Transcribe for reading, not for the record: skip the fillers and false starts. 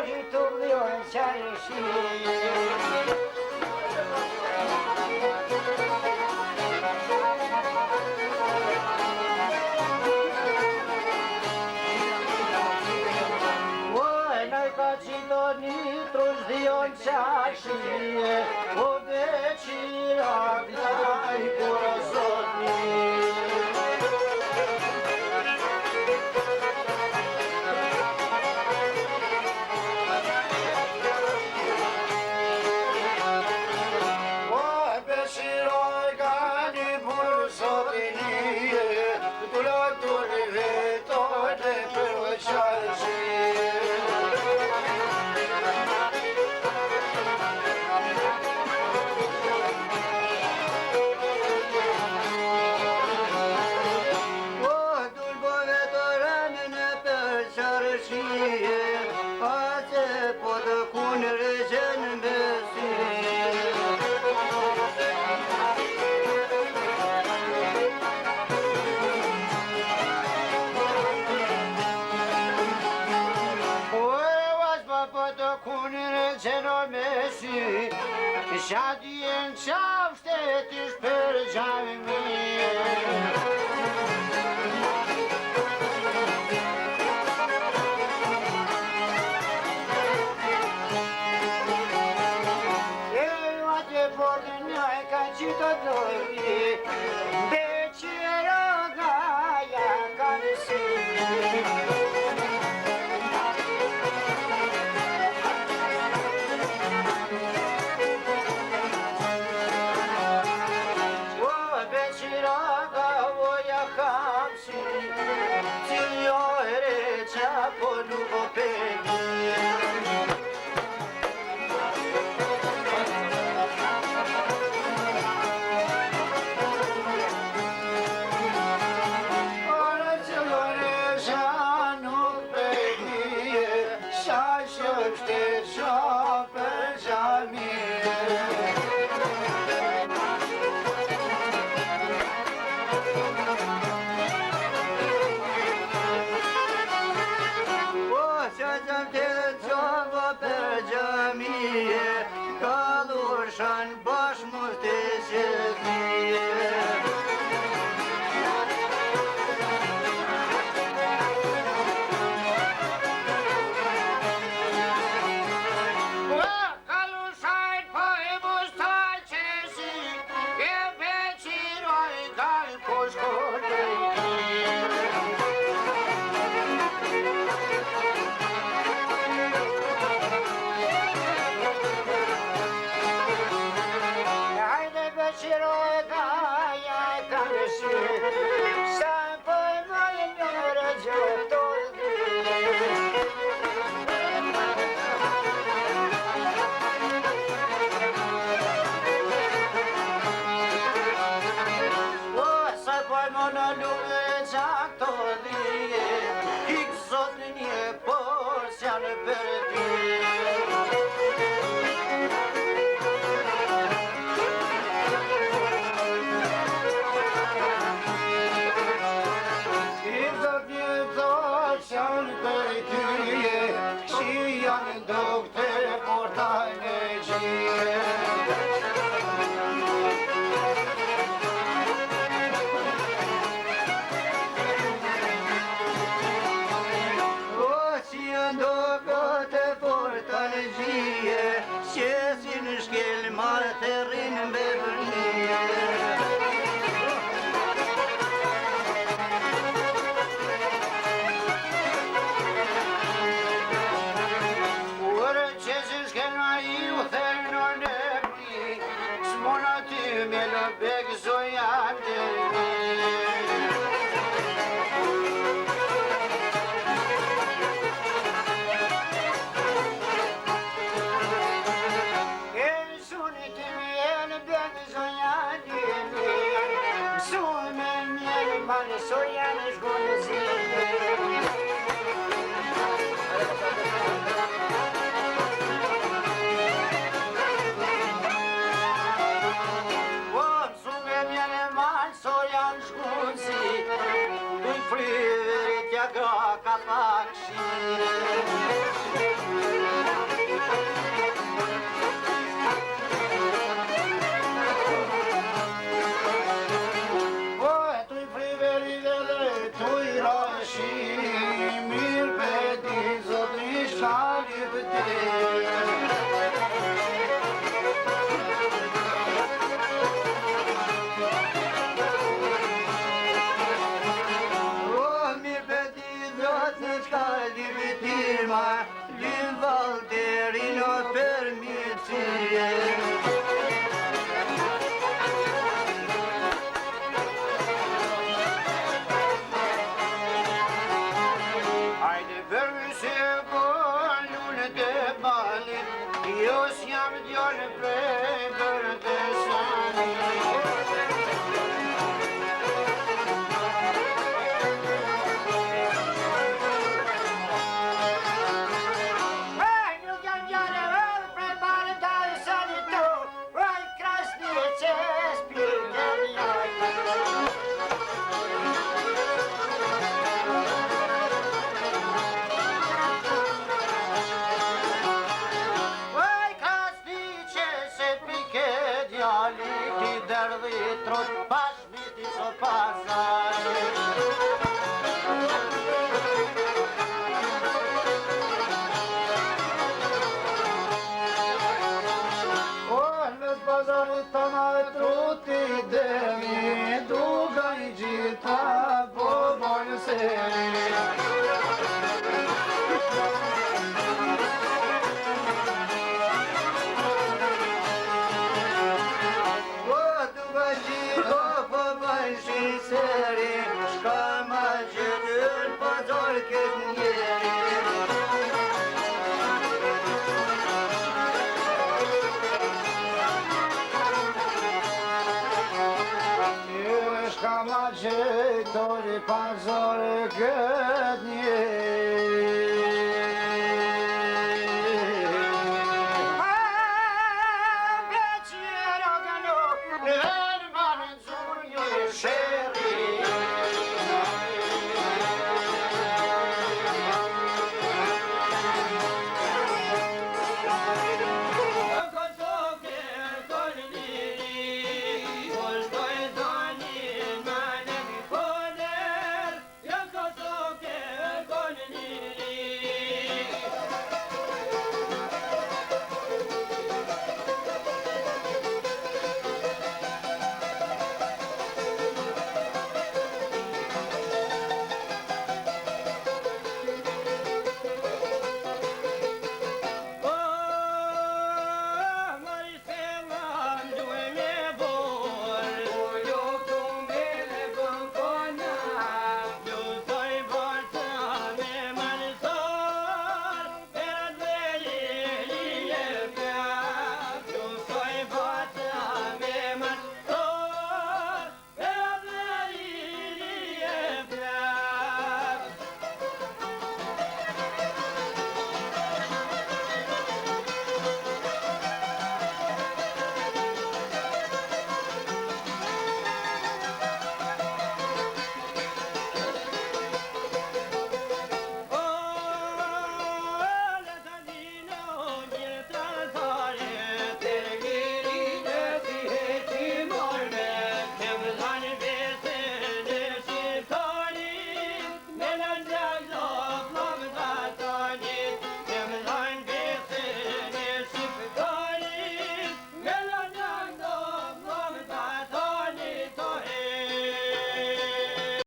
gjithur dhion qarishi. Nitros dhion qashi, o beqira glaj kurozotni. O beqiroj gani kurozotni, dulatur vetore për qashi. Shadien qav shtetish për gjami. E atë portën e ka qito dojri, beqiro gaja kanë si. Kalushan bash muhtesizliye. Kalushan po e bustaj qesi, e beqiroj gal koshkote. Free, ja, ga, kapakshi. Jo s'jam djallë prej Kërtesani. Nuk jam djallë prej Kërtesani tu, oj krasni që s'pjekën jajtë. Ti derdhi trot bashmiti sot pasaj. O, në pazarit të ma truti demi, duga I gjitha po bojnë seri. Shka ma gjithën pazar këtë njeri. Shka ma gjithën pazar këtë njeri.